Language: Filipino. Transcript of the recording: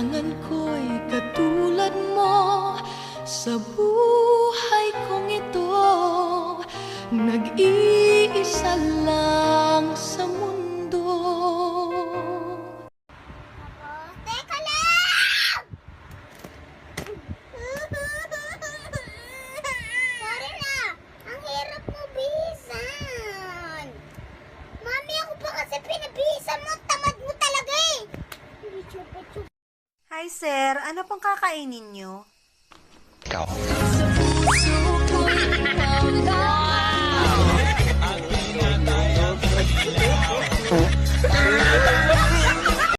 kailangan ko'y katulad mo sa buhay kong ito. Nag-iisa lang sa mundo. Teka lang! Sorry na! Ang hirap mo bihisan! Mami, ako pa kasi pinabihisan mo. Tamad mo talaga eh! Hi sir, ano pong kakainin nyo? Ikaw.